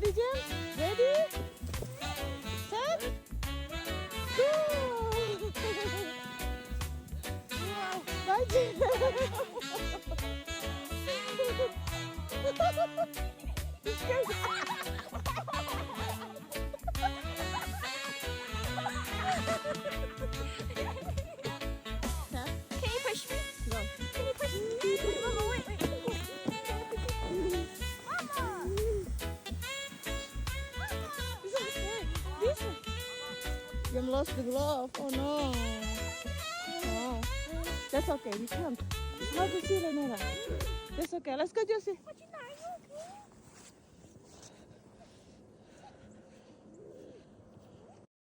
Ready, James? Ready? Set? Go! Wow. Bye, James. Can you push me? Go. Can you push me? Mama, wait. Mama! It's okay. This one. You lost the glove. Oh no. Oh. That's okay. We can't. It's hard to see, Lenora. That's okay. Let's go, Josie. What you know?